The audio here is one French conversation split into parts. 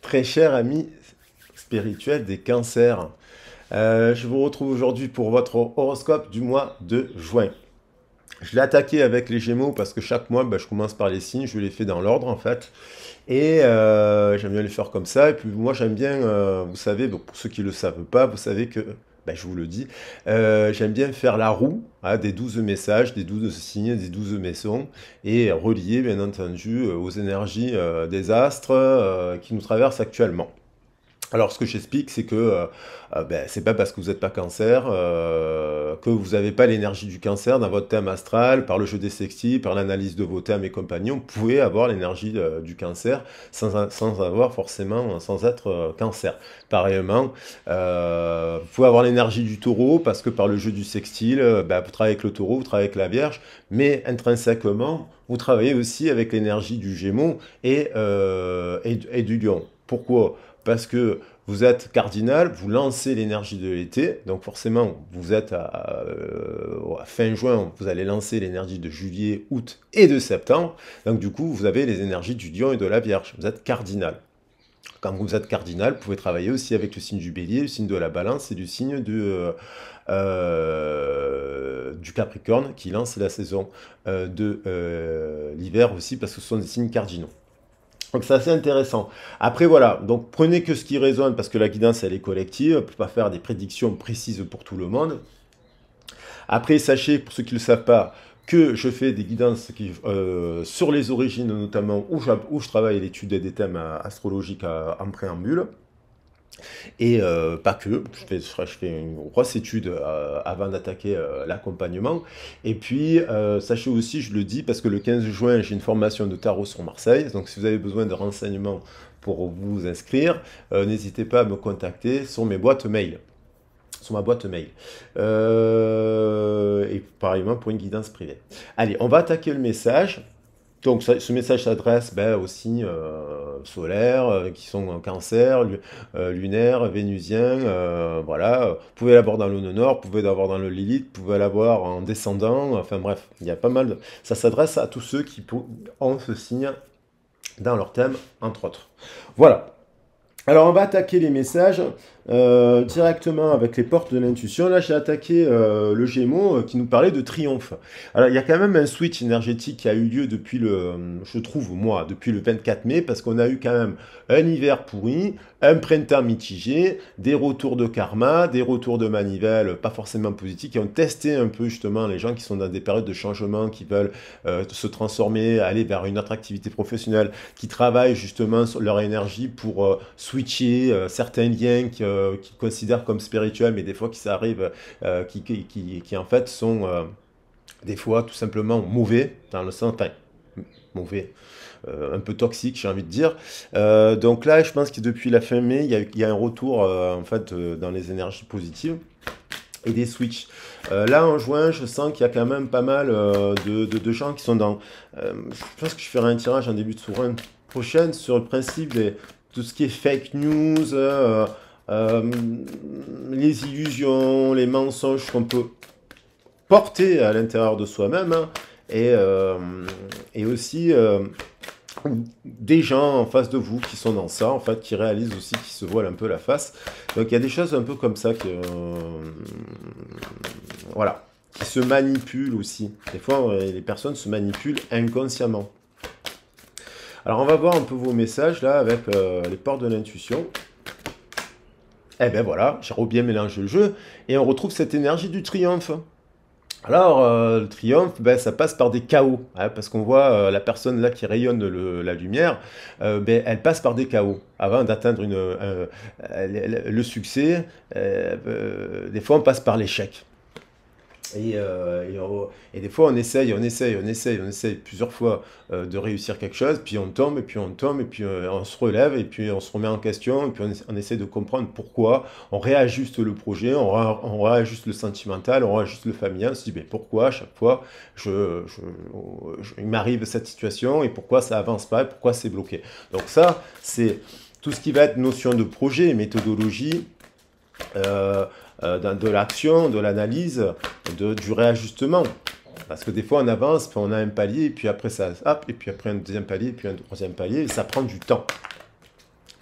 Très cher ami spirituel des cancers. Je vous retrouve aujourd'hui pour votre horoscope du mois de juin. Je l'ai attaqué avec les Gémeaux parce que chaque mois, je commence par les signes, je les fais dans l'ordre en fait. Et j'aime bien les faire comme ça. Et puis moi j'aime bien, vous savez, donc pour ceux qui ne le savent pas, vous savez que, je vous le dis, j'aime bien faire la roue des 12 messages, des 12 signes, des 12 maisons, et relier bien entendu aux énergies des astres qui nous traversent actuellement. Alors, ce que j'explique, c'est que c'est pas parce que vous n'êtes pas cancer que vous n'avez pas l'énergie du cancer dans votre thème astral, par le jeu des sextiles, par l'analyse de vos thèmes et compagnie. Vous pouvez avoir l'énergie du cancer sans avoir forcément, sans être cancer. Pareillement, vous pouvez avoir l'énergie du taureau parce que par le jeu du sextile, vous travaillez avec le taureau, vous travaillez avec la vierge, mais intrinsèquement, vous travaillez aussi avec l'énergie du gémeaux et du lion. Pourquoi? Parce que vous êtes cardinal, vous lancez l'énergie de l'été, donc forcément, vous êtes à fin juin, vous allez lancer l'énergie de juillet, août et de septembre, donc du coup, vous avez les énergies du lion et de la vierge, vous êtes cardinal. Quand vous êtes cardinal, vous pouvez travailler aussi avec le signe du bélier, le signe de la balance et du signe du Capricorne qui lance la saison de l'hiver aussi, parce que ce sont des signes cardinaux. Donc c'est assez intéressant. Après voilà, donc prenez que ce qui résonne parce que la guidance elle est collective, on ne peut pas faire des prédictions précises pour tout le monde. Après sachez, pour ceux qui ne le savent pas, que je fais des guidances sur les origines notamment, où je travaille l'étude des thèmes astrologiques en préambule. Et pas que, je fais une grosse étude avant d'attaquer l'accompagnement. Et puis, sachez aussi, je le dis, parce que le 15 juin, j'ai une formation de tarot sur Marseille. Donc, si vous avez besoin de renseignements pour vous inscrire, n'hésitez pas à me contacter sur mes boîtes mail. Sur ma boîte mail. Et pareillement pour une guidance privée. Allez, on va attaquer le message. Donc ce message s'adresse aux signes solaires qui sont en cancer, lunaire, vénusien, voilà. Vous pouvez l'avoir dans le nœud nord, vous pouvez l'avoir dans le Lilith, vous pouvez l'avoir en descendant, enfin bref, il y a pas mal de... Ça s'adresse à tous ceux qui ont ce signe dans leur thème, entre autres. Voilà. Alors on va attaquer les messages directement avec les portes de l'intuition. Là j'ai attaqué le Gémeaux qui nous parlait de triomphe. Alors il y a quand même un switch énergétique qui a eu lieu depuis je trouve moi, depuis le 24 mai, parce qu'on a eu quand même un hiver pourri, un printemps mitigé, des retours de karma, des retours de manivelle pas forcément positifs, qui ont testé un peu justement les gens qui sont dans des périodes de changement, qui veulent se transformer, aller vers une autre activité professionnelle, qui travaillent justement sur leur énergie pour switcher certains liens qu'ils considèrent comme spirituels, mais des fois qui ça arrive, qui en fait sont des fois tout simplement mauvais, dans le sens, enfin, mauvais, un peu toxique, j'ai envie de dire. Donc là, je pense que depuis la fin mai, il y a un retour en fait dans les énergies positives et des switches. Là, en juin, je sens qu'il y a quand même pas mal de gens qui sont dans... je pense que je ferai un tirage en début de soirée prochaine sur le principe de tout ce qui est fake news, les illusions, les mensonges qu'on peut porter à l'intérieur de soi-même, hein, et aussi des gens en face de vous qui sont dans ça, en fait, qui réalisent aussi, qui se voilent un peu la face. Donc il y a des choses un peu comme ça voilà, qui se manipulent aussi. Des fois, les personnes se manipulent inconsciemment. Alors on va voir un peu vos messages là avec les portes de l'intuition. Eh ben voilà, j'ai bien mélangé le jeu et on retrouve cette énergie du triomphe. Alors, le triomphe, ça passe par des chaos, hein, parce qu'on voit la personne là qui rayonne la lumière, elle passe par des chaos avant d'atteindre le succès. Des fois, on passe par l'échec. Et des fois, on essaye plusieurs fois de réussir quelque chose, puis on tombe, et puis on tombe, et puis on se relève, et puis on se remet en question, et puis on essaie de comprendre pourquoi. On réajuste le projet, on réajuste le sentimental, on réajuste le familial. On se dit, mais pourquoi à chaque fois il m'arrive cette situation, et pourquoi ça avance pas, et pourquoi c'est bloqué. Donc ça, c'est tout ce qui va être notion de projet, méthodologie, de l'action, de l'analyse, du réajustement. Parce que des fois on avance, puis on a un palier, et puis après ça, hop, et puis après un deuxième palier, et puis un troisième palier, et ça prend du temps.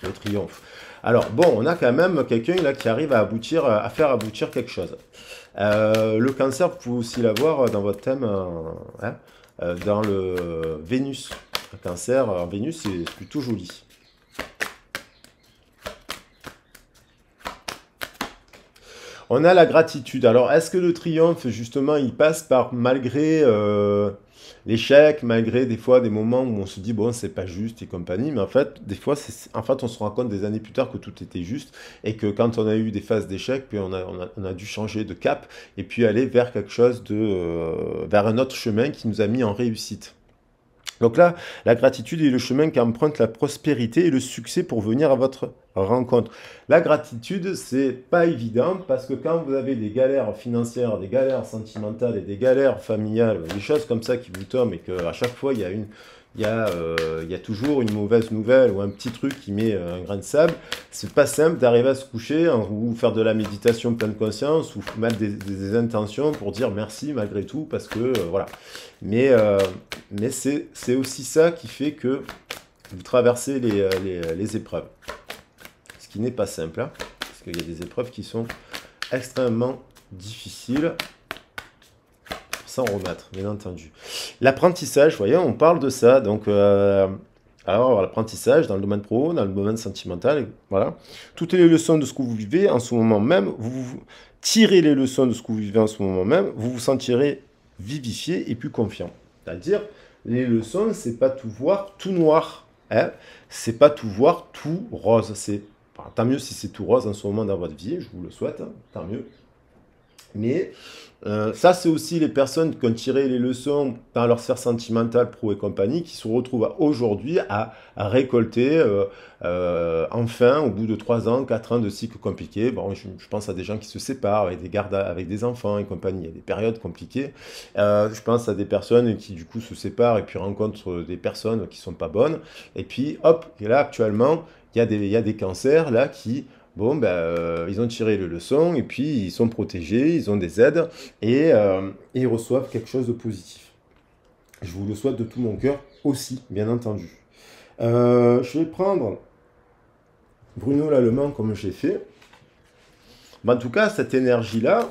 le triomphe. Alors, bon, on a quand même quelqu'un là qui arrive à aboutir, à faire aboutir quelque chose. Le cancer, vous pouvez aussi l'avoir dans votre thème, hein, dans le Vénus. Le cancer en Vénus, c'est plutôt joli. On a la gratitude. Alors, est-ce que le triomphe, justement, il passe par malgré l'échec, malgré des fois des moments où on se dit, bon, c'est pas juste et compagnie, mais en fait, des fois, en fait, on se rend compte des années plus tard que tout était juste et que quand on a eu des phases d'échec, puis on a dû changer de cap et puis aller vers quelque chose vers un autre chemin qui nous a mis en réussite. Donc là, la gratitude est le chemin qu'emprunte la prospérité et le succès pour venir à votre rencontre. La gratitude, c'est pas évident parce que quand vous avez des galères financières, des galères sentimentales et des galères familiales, des choses comme ça qui vous tombent et qu'à chaque fois il y a toujours une mauvaise nouvelle ou un petit truc qui met un grain de sable, c'est pas simple d'arriver à se coucher ou faire de la méditation pleine conscience ou mettre des intentions pour dire merci malgré tout parce que voilà. Mais c'est aussi ça qui fait que vous traversez les épreuves. Ce qui n'est pas simple, hein, parce qu'il y a des épreuves qui sont extrêmement difficiles pour s'en remettre, bien entendu. L'apprentissage, vous voyez, on parle de ça. Donc, alors, l'apprentissage dans le domaine pro, dans le domaine sentimental, voilà. Toutes les leçons de ce que vous vivez en ce moment même, vous tirez les leçons de ce que vous vivez en ce moment même, vous vous sentirez vivifié et plus confiant. C'est-à-dire, les leçons, c'est pas tout voir tout noir. Hein, c'est pas tout voir tout rose. Enfin, tant mieux si c'est tout rose en ce moment dans votre vie, je vous le souhaite, hein, tant mieux. Mais ça, c'est aussi les personnes qui ont tiré les leçons dans leur sphère sentimentale, pro et compagnie, qui se retrouvent aujourd'hui à récolter, enfin, au bout de 3 ans, 4 ans de cycle compliqué. Bon, je pense à des gens qui se séparent avec des gardes, avec des enfants et compagnie. Il y a des périodes compliquées. Je pense à des personnes qui, du coup, se séparent et puis rencontrent des personnes qui sont pas bonnes. Et puis, hop, et là, actuellement, il y a des cancers, là, qui... Bon, ben, ils ont tiré les leçons et puis ils sont protégés, ils ont des aides et ils reçoivent quelque chose de positif. Je vous le souhaite de tout mon cœur aussi, bien entendu. Je vais prendre Bruno Lallemand comme j'ai fait. Mais en tout cas, cette énergie-là,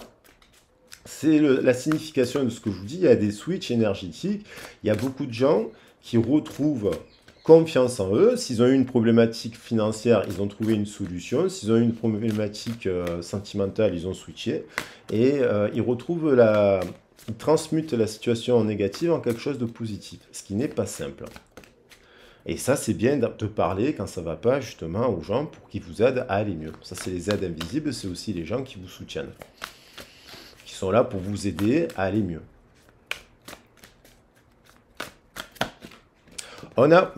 c'est la signification de ce que je vous dis. Il y a des switches énergétiques. Il y a beaucoup de gens qui retrouvent confiance en eux. S'ils ont eu une problématique financière, ils ont trouvé une solution. S'ils ont eu une problématique sentimentale, ils ont switché. Et ils transmutent la situation négative en quelque chose de positif, ce qui n'est pas simple. Et ça, c'est bien de parler quand ça ne va pas, justement, aux gens pour qu'ils vous aident à aller mieux. Ça, c'est les aides invisibles, c'est aussi les gens qui vous soutiennent, qui sont là pour vous aider à aller mieux.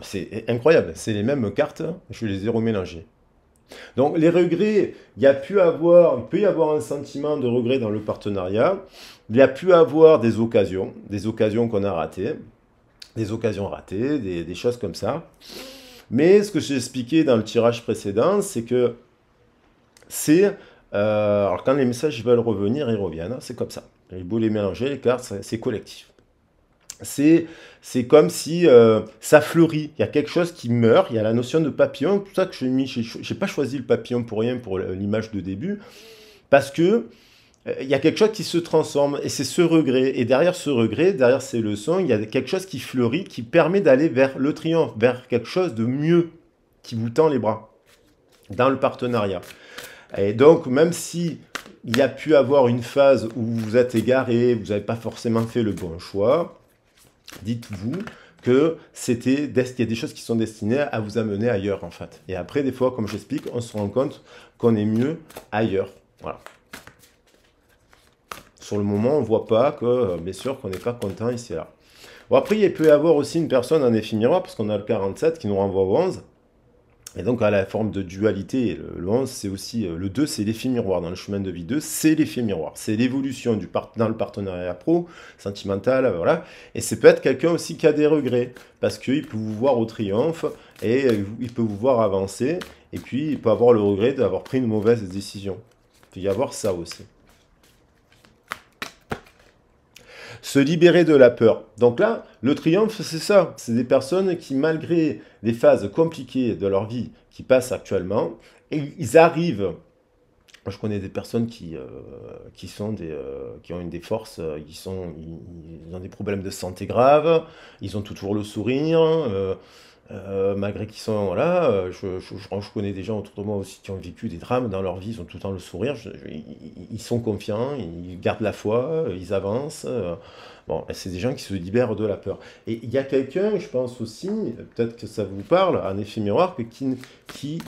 C'est incroyable, c'est les mêmes cartes, je les ai remélangées. Donc les regrets, il peut y avoir un sentiment de regret dans le partenariat, il y a pu avoir des occasions qu'on a ratées, des occasions ratées, des choses comme ça. Mais ce que j'ai expliqué dans le tirage précédent, c'est que alors quand les messages veulent revenir, ils reviennent, c'est comme ça. Il faut les mélanger, les cartes, c'est collectif. C'est comme si ça fleurit. Il y a quelque chose qui meurt. Il y a la notion de papillon. Tout ça que j'ai mis. J'ai pas choisi le papillon pour rien pour l'image de début, parce que il y a quelque chose qui se transforme et c'est ce regret. Et derrière ce regret, derrière ces leçons, il y a quelque chose qui fleurit, qui permet d'aller vers le triomphe, vers quelque chose de mieux qui vous tend les bras dans le partenariat. Et donc, même si il y a pu avoir une phase où vous êtes égaré, vous n'avez pas forcément fait le bon choix, dites-vous que il y a des choses qui sont destinées à vous amener ailleurs, en fait. Et après, des fois, comme j'explique, on se rend compte qu'on est mieux ailleurs. Voilà. Sur le moment, on ne voit pas que, bien sûr, qu'on n'est pas content ici et là. Bon, après, il peut y avoir aussi une personne en effet miroir, parce qu'on a le 47 qui nous renvoie au 11. Et donc, à la forme de dualité, le 11, c'est aussi, le 2, c'est l'effet miroir. Dans le chemin de vie 2, c'est l'effet miroir. C'est l'évolution dans le partenariat pro, sentimental, voilà. Et c'est peut-être quelqu'un aussi qui a des regrets, parce qu'il peut vous voir au triomphe, et il peut vous voir avancer, et puis il peut avoir le regret d'avoir pris une mauvaise décision. Il peut y avoir ça aussi. Se libérer de la peur. Donc là, le triomphe, c'est ça. C'est des personnes qui, malgré les phases compliquées de leur vie qui passent actuellement, et ils arrivent. Moi, je connais des personnes qui ont une des forces, ils ont des problèmes de santé graves, ils ont toujours le sourire, malgré qu'ils sont, voilà, je connais des gens autour de moi aussi qui ont vécu des drames dans leur vie, ils ont tout le temps le sourire, ils sont confiants, ils gardent la foi, ils avancent. Bon, c'est des gens qui se libèrent de la peur. Et il y a quelqu'un, je pense aussi, peut-être que ça vous parle, un effet miroir, qui,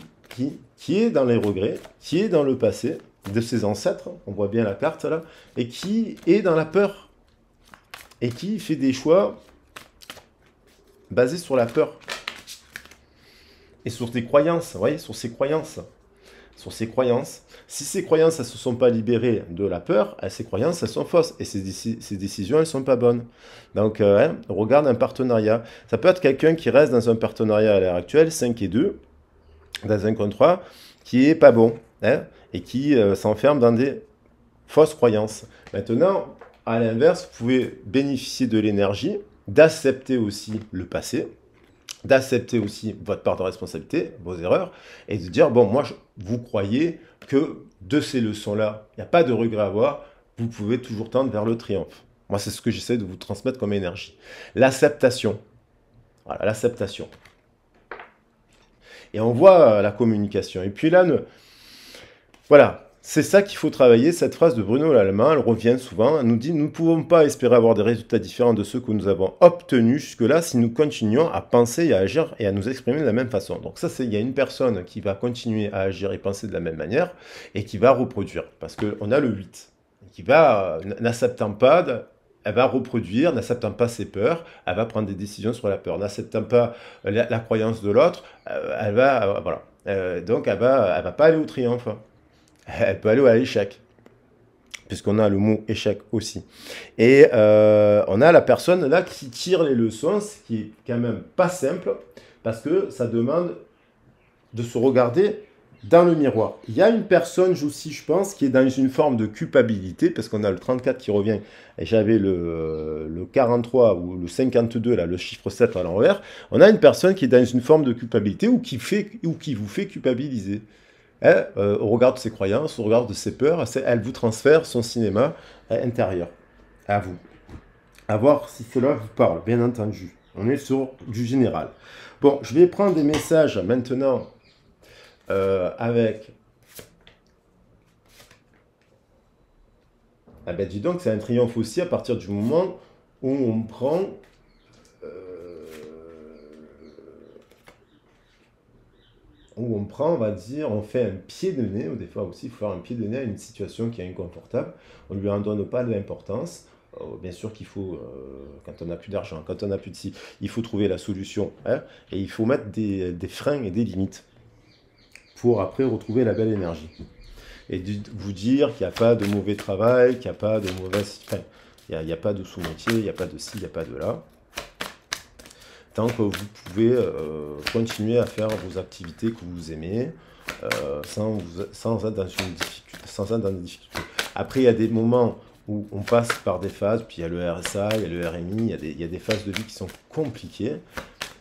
qui est dans les regrets, qui est dans le passé de ses ancêtres, on voit bien la carte là, et qui est dans la peur, et qui fait des choix basés sur la peur, et sur des croyances, vous voyez, sur ses croyances. Sur ses croyances. Si ces croyances, elles ne se sont pas libérées de la peur, ces croyances, elles sont fausses. Et ces décisions, elles ne sont pas bonnes. Donc, on regarde un partenariat. Ça peut être quelqu'un qui reste dans un partenariat à l'heure actuelle, 5 et 2, dans un contrat, qui est pas bon, hein, et qui s'enferme dans des fausses croyances. Maintenant, à l'inverse, vous pouvez bénéficier de l'énergie, d'accepter aussi le passé, d'accepter aussi votre part de responsabilité, vos erreurs, et de dire, bon, moi, vous croyez que de ces leçons-là, il n'y a pas de regret à avoir, vous pouvez toujours tendre vers le triomphe. Moi, c'est ce que j'essaie de vous transmettre comme énergie. L'acceptation. Voilà, l'acceptation. Et on voit la communication. Et puis là, voilà, c'est ça qu'il faut travailler. Cette phrase de Bruno Lallemand, elle revient souvent. Elle nous dit, nous ne pouvons pas espérer avoir des résultats différents de ceux que nous avons obtenus jusque-là si nous continuons à penser et à agir et à nous exprimer de la même façon. Donc ça, il y a une personne qui va continuer à agir et penser de la même manière et qui va reproduire. Parce qu'on a le 8, qui va, n'acceptant pas, elle va reproduire, n'acceptant pas ses peurs, elle va prendre des décisions sur la peur. N'acceptant pas la croyance de l'autre, elle va, voilà. Donc elle va pas aller au triomphe. Elle peut aller à l'échec, puisqu'on a le mot échec aussi. Et on a la personne là qui tire les leçons, ce qui est quand même pas simple, parce que ça demande de se regarder dans le miroir. Il y a une personne aussi, je pense, qui est dans une forme de culpabilité, parce qu'on a le 34 qui revient, et j'avais le 43 ou le 52, là, le chiffre 7 à l'envers. On a une personne qui est dans une forme de culpabilité ou qui vous fait culpabiliser. Au regard de ses croyances, au regard de ses peurs, elle vous transfère son cinéma intérieur, à vous. À voir si cela vous parle, bien entendu. On est sur du général. Bon, je vais prendre des messages maintenant avec... Ah ben dis donc, c'est un triomphe aussi à partir du moment où on prend... on va dire, on fait un pied de nez, ou des fois aussi, il faut faire un pied de nez à une situation qui est inconfortable. On ne lui en donne pas de l'importance. Bien sûr qu'il faut, quand on n'a plus d'argent, quand on n'a plus de si, il faut trouver la solution. Hein, et il faut mettre des freins et des limites pour après retrouver la belle énergie. Et vous dire qu'il n'y a pas de mauvais travail, qu'il n'y a pas de mauvaise... Enfin, il n'y a pas de sous-métier, il n'y a pas de ci, il n'y a pas de là. Tant que vous pouvez continuer à faire vos activités que vous aimez, sans être dans une difficulté, sans être dans des difficultés. Après, il y a des moments où on passe par des phases, puis il y a le RSA, il y a le RMI, il y a des phases de vie qui sont compliquées.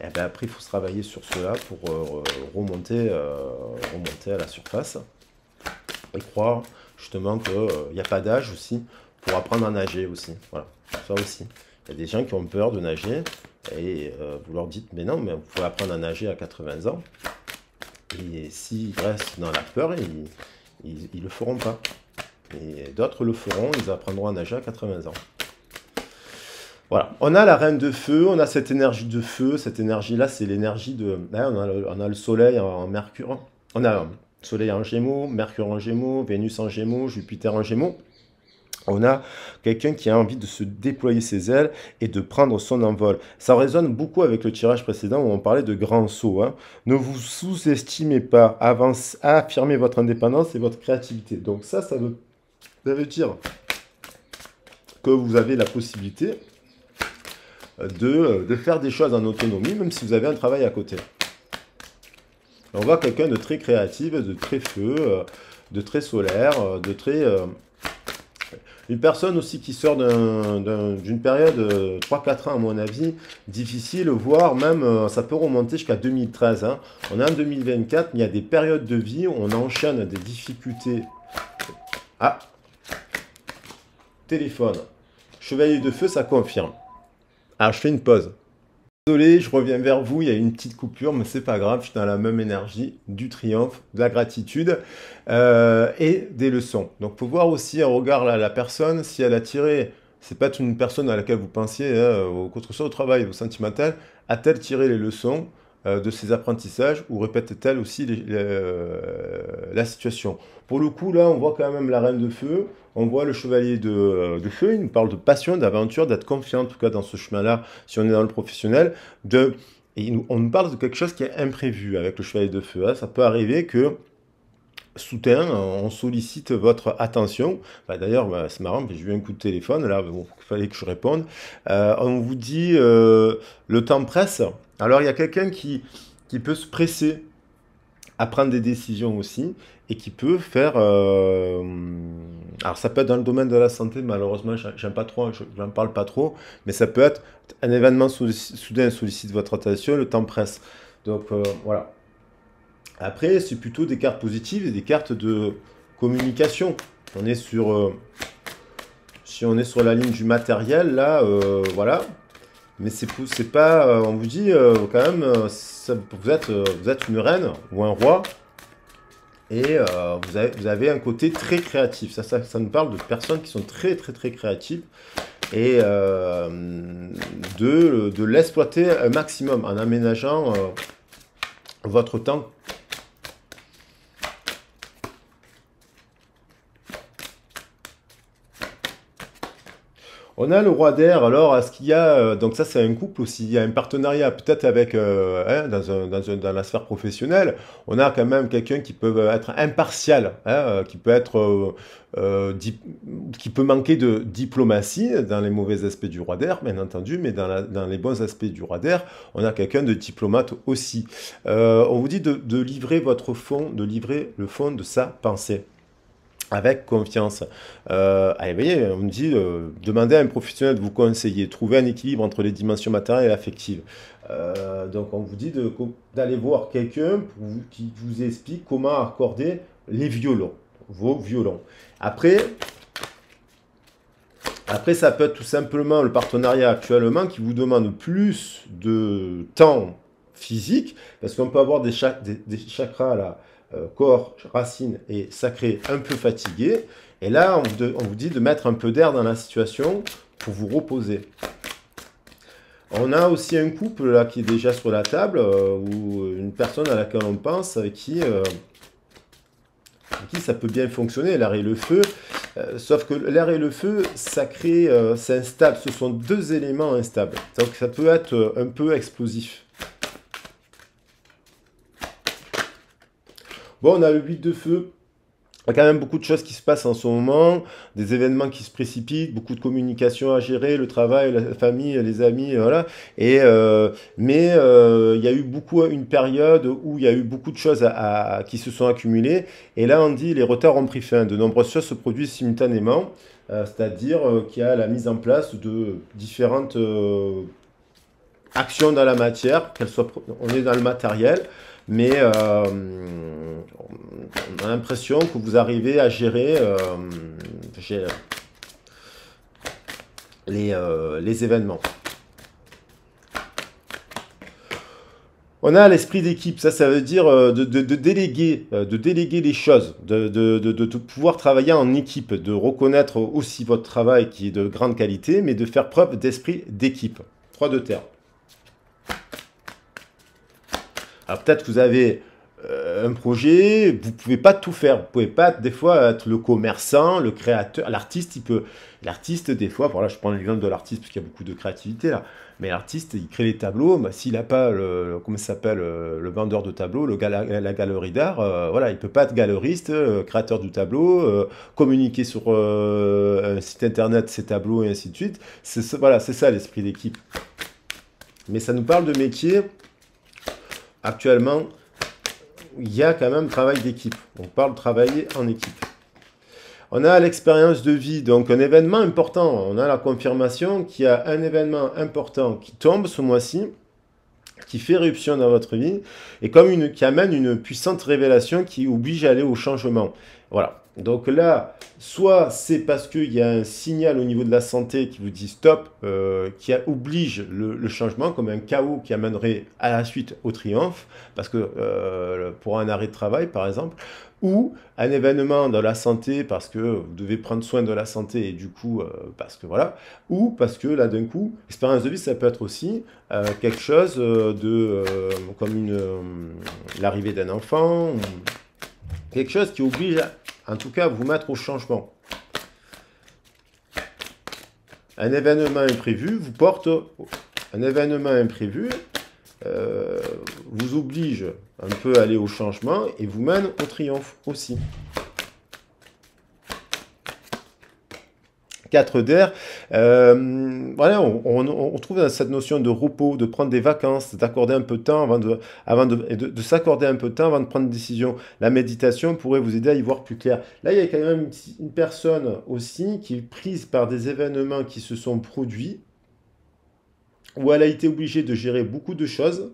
Et bien après, il faut se travailler sur cela pour remonter à la surface. Et croire justement qu'il n'y a pas d'âge aussi pour apprendre à nager aussi. Voilà, ça aussi. Il y a des gens qui ont peur de nager et vous leur dites, mais non, mais vous pouvez apprendre à nager à 80 ans. Et s'ils restent dans la peur, ils le feront pas. Et d'autres le feront, ils apprendront à nager à 80 ans. Voilà, on a la reine de feu, on a cette énergie de feu, cette énergie-là, c'est l'énergie de... Là, on a le soleil en Mercure, on a le soleil en Gémeaux, Mercure en Gémeaux, Vénus en Gémeaux, Jupiter en Gémeaux. On a quelqu'un qui a envie de se déployer ses ailes et de prendre son envol. Ça résonne beaucoup avec le tirage précédent où on parlait de grand saut. Hein. Ne vous sous-estimez pas, affirmez votre indépendance et votre créativité. Donc ça veut dire que vous avez la possibilité de faire des choses en autonomie, même si vous avez un travail à côté. On voit quelqu'un de très créatif, de très feu, de très solaire, de très... Une personne aussi qui sort d'une période 3-4 ans, à mon avis, difficile, voire même, ça peut remonter jusqu'à 2013. Hein. On est en 2024, mais il y a des périodes de vie où on enchaîne des difficultés. Ah, téléphone. Chevalier de feu, ça confirme. Alors, je fais une pause. Désolé, je reviens vers vous, il y a une petite coupure, mais c'est pas grave, je suis dans la même énergie, du triomphe, de la gratitude et des leçons. Donc, faut voir aussi un regard là, la personne, si elle a tiré, c'est pas une personne à laquelle vous pensiez, hein, au contre soit au travail, au sentimental, a-t-elle tiré les leçons de ses apprentissages ou répète-t-elle aussi la situation? Pour le coup, là, on voit quand même la reine de feu, on voit le chevalier de feu, il nous parle de passion, d'aventure, d'être confiant en tout cas dans ce chemin-là, si on est dans le professionnel, on nous parle de quelque chose qui est imprévu avec le chevalier de feu. Hein. Ça peut arriver que soudain, on sollicite votre attention. Bah, d'ailleurs, bah, c'est marrant, j'ai eu un coup de téléphone, là, bon, il fallait que je réponde. On vous dit, le temps presse. Alors, il y a quelqu'un qui peut se presser à prendre des décisions aussi et qui peut faire... alors ça peut être dans le domaine de la santé, malheureusement j'aime pas trop, j'en parle pas trop, mais ça peut être un événement soudain sollicite votre attention, le temps presse. Donc voilà. Après c'est plutôt des cartes positives et des cartes de communication. On est sur... si on est sur la ligne du matériel, là, voilà. Mais c'est pas, on vous dit quand même, vous êtes une reine ou un roi et vous avez un côté très créatif. Ça nous parle de personnes qui sont très très très créatives et de l'exploiter un maximum en aménageant votre temps. On a le roi d'air, alors est-ce qu'il y a, donc ça c'est un couple aussi, il y a un partenariat peut-être avec, hein, dans la sphère professionnelle, on a quand même quelqu'un qui peut être impartial, hein, qui peut être, qui peut manquer de diplomatie dans les mauvais aspects du roi d'air, bien entendu, mais dans les bons aspects du roi d'air, on a quelqu'un de diplomate aussi. On vous dit de livrer votre fond, de livrer le fond de sa pensée avec confiance. Allez, vous voyez, on me dit, demandez à un professionnel de vous conseiller, trouver un équilibre entre les dimensions matérielles et affectives. Donc on vous dit d'aller voir quelqu'un qui vous explique comment accorder les violons, vos violons. Après, ça peut être tout simplement le partenariat actuellement qui vous demande plus de temps physique, parce qu'on peut avoir des chakras là, corps, racines et sacré un peu fatigués. Et là, on vous dit de mettre un peu d'air dans la situation pour vous reposer. On a aussi un couple là qui est déjà sur la table, ou une personne à laquelle on pense, avec qui ça peut bien fonctionner, l'air et le feu. Sauf que l'air et le feu, sacré, c'est instable. Ce sont deux éléments instables. Donc ça peut être un peu explosif. Bon, on a le 8 de feu. Il y a quand même beaucoup de choses qui se passent en ce moment, des événements qui se précipitent, beaucoup de communication à gérer, le travail, la famille, les amis, voilà. Et, mais il y a eu une période où il y a eu beaucoup de choses qui se sont accumulées. Et là, on dit les retards ont pris fin. De nombreuses choses se produisent simultanément, c'est-à-dire qu'il y a la mise en place de différentes actions dans la matière, on est dans le matériel. Mais on a l'impression que vous arrivez à gérer les événements. On a l'esprit d'équipe, ça veut dire de déléguer les choses, de pouvoir travailler en équipe, de reconnaître aussi votre travail qui est de grande qualité, mais de faire preuve d'esprit d'équipe. 3 de terre. Alors peut-être que vous avez un projet, vous ne pouvez pas tout faire. Vous ne pouvez pas des fois être le commerçant, le créateur, l'artiste, l'artiste des fois, voilà, je prends l'exemple de l'artiste parce qu'il y a beaucoup de créativité là, mais l'artiste il crée les tableaux, bah, s'il n'a pas comment ça s'appelle, le vendeur de tableaux, la galerie d'art, voilà, il ne peut pas être galeriste, créateur du tableau, communiquer sur un site internet ses tableaux et ainsi de suite. Voilà, c'est ça l'esprit d'équipe. Mais ça nous parle de métier. Actuellement, il y a quand même travail d'équipe. On parle de travailler en équipe. On a l'expérience de vie, donc un événement important. On a la confirmation qu'il y a un événement important qui tombe ce mois-ci, qui fait éruption dans votre vie, et qui amène une puissante révélation qui oblige à aller au changement. Voilà. Donc là, soit c'est parce qu'il y a un signal au niveau de la santé qui vous dit stop, oblige le changement, comme un chaos qui amènerait à la suite au triomphe, parce que pour un arrêt de travail par exemple, ou un événement dans la santé parce que vous devez prendre soin de la santé et du coup, parce que voilà, ou parce que là d'un coup, expérience de vie, ça peut être aussi quelque chose comme l'arrivée d'un enfant, ou quelque chose qui oblige en tout cas à vous mettre au changement. Un événement imprévu vous porte, un événement imprévu vous oblige un peu à aller au changement et vous mène au triomphe aussi. 4 d'air, voilà, on trouve cette notion de repos, de prendre des vacances, d'accorder un peu de temps de s'accorder un peu de temps avant de prendre une décision. La méditation pourrait vous aider à y voir plus clair. Là, il y a quand même une personne aussi qui est prise par des événements qui se sont produits, où elle a été obligée de gérer beaucoup de choses,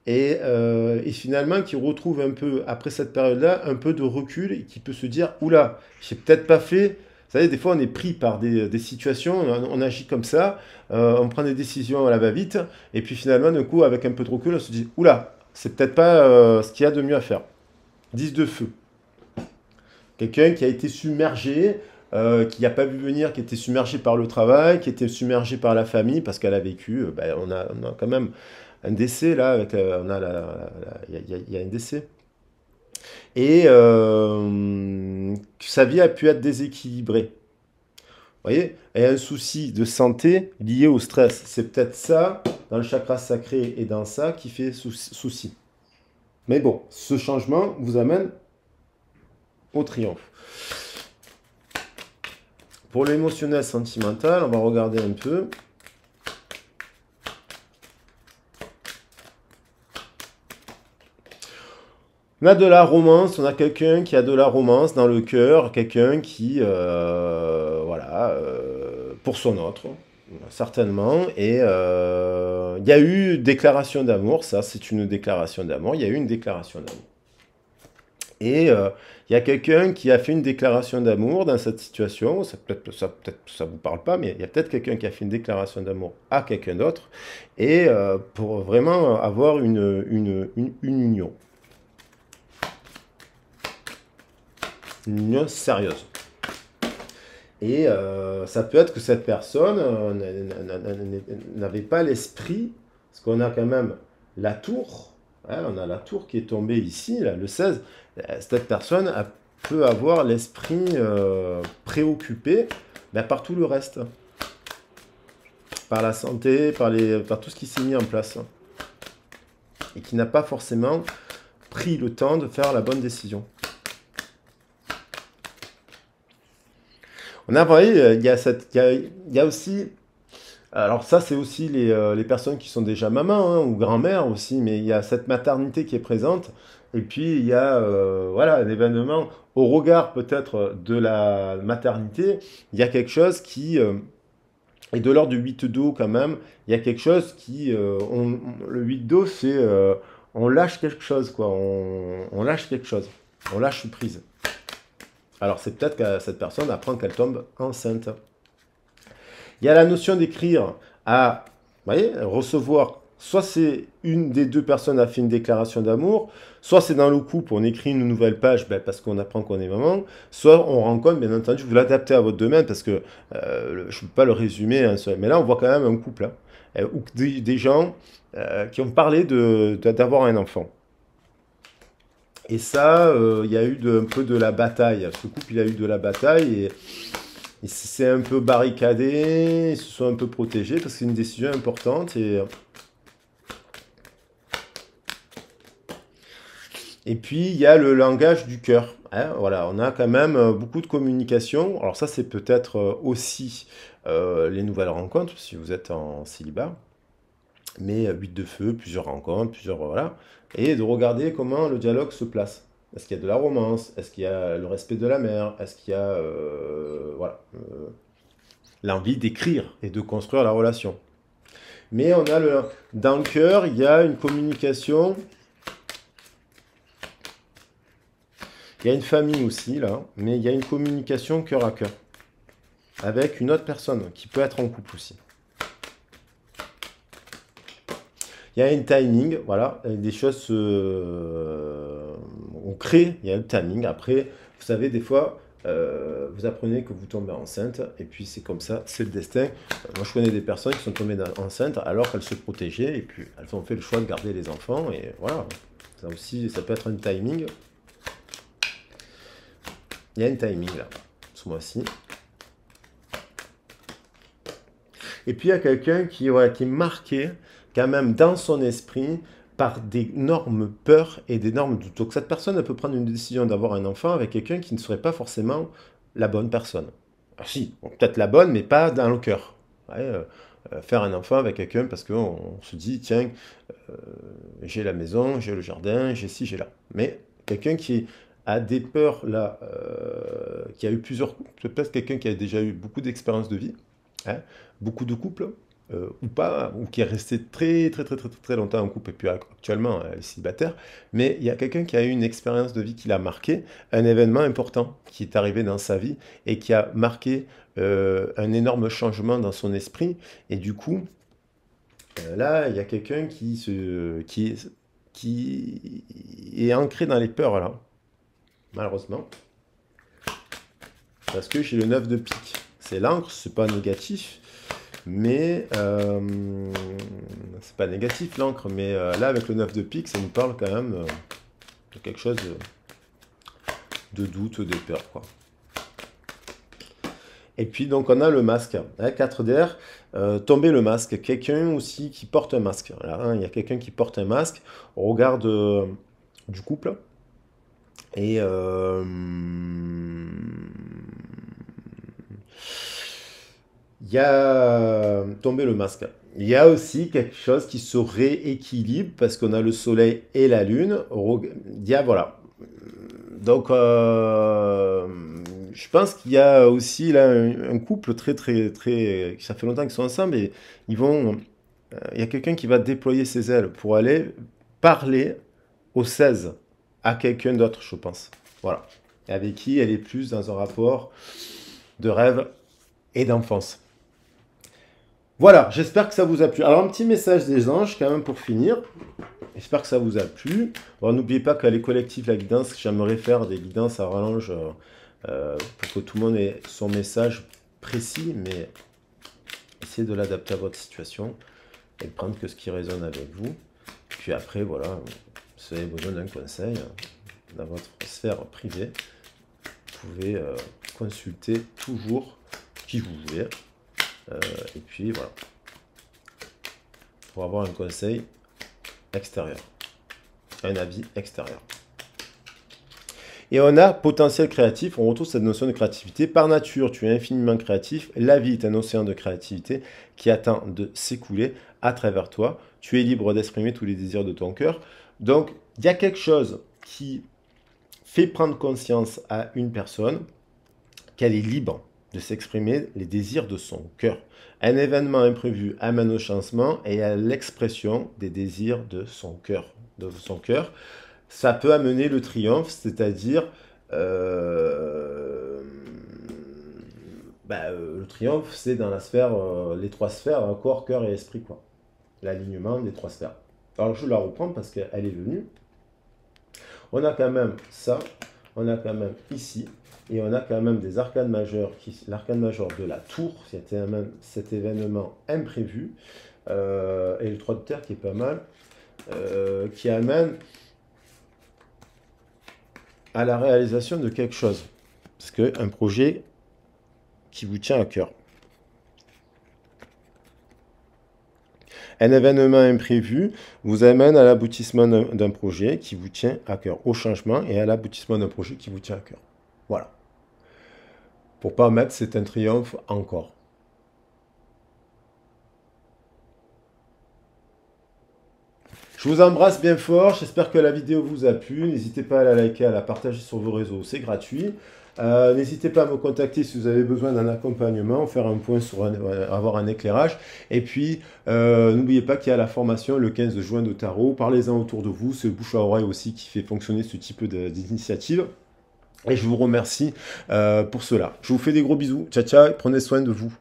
et finalement qui retrouve un peu, après cette période-là, un peu de recul, et qui peut se dire, oula, j'ai peut-être pas fait... Vous savez, des fois, on est pris par des situations, on agit comme ça, on prend des décisions à la va-vite, et puis finalement, d'un coup, avec un peu de recul, on se dit, oula, c'est peut-être pas ce qu'il y a de mieux à faire. 10 de feu. Quelqu'un qui a été submergé, qui n'a pas vu venir, qui était submergé par le travail, qui était submergé par la famille, parce qu'elle a vécu, on a quand même un décès, là, avec, il y a un décès. Et sa vie a pu être déséquilibrée. Vous voyez? Et un souci de santé lié au stress. C'est peut-être ça, dans le chakra sacré et dans ça, qui fait souci. Mais bon, ce changement vous amène au triomphe. Pour l'émotionnel sentimental, on va regarder un peu. On a de la romance, on a quelqu'un qui a de la romance dans le cœur, quelqu'un qui, voilà, pour son autre, certainement. Et il y a eu déclaration d'amour, ça c'est une déclaration d'amour, il y a eu une déclaration d'amour. Et il y a quelqu'un qui a fait une déclaration d'amour dans cette situation, peut-être ça vous parle pas, mais il y a peut-être quelqu'un qui a fait une déclaration d'amour à quelqu'un d'autre, et pour vraiment avoir une union. Une union sérieuse. Et ça peut être que cette personne n'avait pas l'esprit, parce qu'on a quand même la tour, hein, on a la tour qui est tombée ici, là, le 16, cette personne peut avoir l'esprit préoccupé par tout le reste, par la santé, par tout ce qui s'est mis en place, et qui n'a pas forcément pris le temps de faire la bonne décision. On a, vous voyez, il y a aussi, alors ça c'est aussi les personnes qui sont déjà mamans, hein, ou grand-mères aussi, mais il y a cette maternité qui est présente, et puis il y a voilà, un événement au regard peut-être de la maternité, il y a quelque chose qui est de l'ordre du 8 d'eau quand même, il y a quelque chose qui, le 8 d'eau c'est, on lâche quelque chose, quoi, on lâche quelque chose, on lâche une prise. Alors c'est peut-être que cette personne apprend qu'elle tombe enceinte. Il y a la notion d'écrire à, vous voyez, recevoir, soit c'est une des deux personnes a fait une déclaration d'amour, soit c'est dans le couple, on écrit une nouvelle page parce qu'on apprend qu'on est maman, soit on rencontre, bien entendu, vous l'adaptez à votre domaine, parce que je ne peux pas le résumer, hein, mais là on voit quand même un couple, hein, ou des gens qui ont parlé d'avoir un enfant. Et ça, il y a eu un peu de la bataille. Ce couple, il a eu de la bataille et il s'est un peu barricadé, ils se sont un peu protégés parce que c'est une décision importante. Et puis, il y a le langage du cœur. Hein, voilà, on a quand même beaucoup de communication. Alors ça, c'est peut-être aussi les nouvelles rencontres, si vous êtes en célibat. Mais 8 de feu, plusieurs rencontres, plusieurs... Voilà. Et de regarder comment le dialogue se place. Est-ce qu'il y a de la romance? Est-ce qu'il y a le respect de la mère? Est-ce qu'il y a voilà, l'envie d'écrire et de construire la relation? Mais on a dans le cœur, il y a une communication, il y a une famille aussi là, mais il y a une communication cœur à cœur avec une autre personne qui peut être en couple aussi. Il y a un timing, voilà, des choses on crée, il y a le timing. Après, vous savez, des fois, vous apprenez que vous tombez enceinte, et puis c'est comme ça, c'est le destin. Moi, je connais des personnes qui sont tombées enceintes alors qu'elles se protégeaient, et puis elles ont fait le choix de garder les enfants, et voilà. Ça aussi, ça peut être un timing. Il y a un timing là, ce mois-ci. Et puis il y a quelqu'un qui, voilà, qui est marqué quand même dans son esprit par d'énormes peurs et d'énormes doutes. Donc cette personne, elle peut prendre une décision d'avoir un enfant avec quelqu'un qui ne serait pas forcément la bonne personne. Ah si, bon, peut-être la bonne, mais pas dans le cœur. Ouais, faire un enfant avec quelqu'un parce qu'on se dit, tiens, euh, j'ai la maison, j'ai le jardin, j'ai ci, j'ai là. Mais quelqu'un qui a des peurs là, qui a eu plusieurs, peut-être quelqu'un qui a déjà eu beaucoup d'expériences de vie, hein, beaucoup de couples, ou pas, ou qui est resté très très très très très, très longtemps en couple et puis actuellement elle est célibataire, mais il y a quelqu'un qui a eu une expérience de vie qui l'a marqué, un événement important qui est arrivé dans sa vie et qui a marqué un énorme changement dans son esprit, et du coup, là, il y a quelqu'un qui est ancré dans les peurs, là, malheureusement, parce que j'ai le 9 de pique. C'est l'encre, c'est pas négatif, mais c'est pas négatif l'encre, mais là avec le 9 de pique, ça nous parle quand même de quelque chose de doute, de peur, quoi. Et puis donc on a le masque, hein, 4 d'air, tomber le masque, quelqu'un aussi qui porte un masque. Là, hein, il y a quelqu'un qui porte un masque au regard du couple. Et il y a tomber le masque. Il y a aussi quelque chose qui se rééquilibre parce qu'on a le soleil et la lune. Il y a, voilà. Donc, je pense qu'il y a aussi là un couple très, très, très. Ça fait longtemps qu'ils sont ensemble et ils vont. Il y a quelqu'un qui va déployer ses ailes pour aller parler au 16 à quelqu'un d'autre, je pense. Voilà. Et avec qui elle est plus dans un rapport de rêve et d'enfance. Voilà, j'espère que ça vous a plu. Alors, un petit message des anges, quand même, pour finir. J'espère que ça vous a plu. Bon, n'oubliez pas qu'à les collectifs, la guidance, j'aimerais faire des guidances à rallonge pour que tout le monde ait son message précis, mais essayez de l'adapter à votre situation et de prendre que ce qui résonne avec vous. Puis après, voilà, si vous avez besoin d'un conseil dans votre sphère privée, vous pouvez consulter toujours qui vous voulez. Et puis voilà, pour avoir un conseil extérieur, un avis extérieur. Et on a potentiel créatif, on retrouve cette notion de créativité. Par nature, tu es infiniment créatif, la vie est un océan de créativité qui attend de s'écouler à travers toi. Tu es libre d'exprimer tous les désirs de ton cœur. Donc, il y a quelque chose qui fait prendre conscience à une personne qu'elle est libre de s'exprimer les désirs de son cœur. Un événement imprévu amène au changement et à l'expression des désirs de son cœur. Ça peut amener le triomphe, c'est-à-dire le triomphe, c'est dans la sphère, les trois sphères, hein, corps, cœur et esprit, quoi. L'alignement des trois sphères. Alors je la reprends parce qu'elle est venue. On a quand même ça, on a quand même ici, et on a quand même des arcanes majeures, l'arcane majeur de la tour, cet événement imprévu, et le 3 de terre qui est pas mal, qui amène à la réalisation de quelque chose. Parce qu'un projet qui vous tient à cœur. Un événement imprévu vous amène à l'aboutissement d'un projet qui vous tient à cœur, au changement et à l'aboutissement d'un projet qui vous tient à cœur. Voilà. Pour pas mettre c'est un triomphe encore. Je Je vous embrasse bien fort, j'espère que la vidéo vous a plu. N'hésitez pas à la liker, à la partager sur vos réseaux, c'est gratuit. N'hésitez pas à me contacter si vous avez besoin d'un accompagnement, faire un point sur avoir un éclairage. Et puis, n'oubliez pas qu'il y a la formation le 15 juin de tarot. Parlez-en autour de vous, c'est le bouche à oreille aussi qui fait fonctionner ce type d'initiative. Et je vous remercie pour cela. Je vous fais des gros bisous. Ciao, ciao, prenez soin de vous.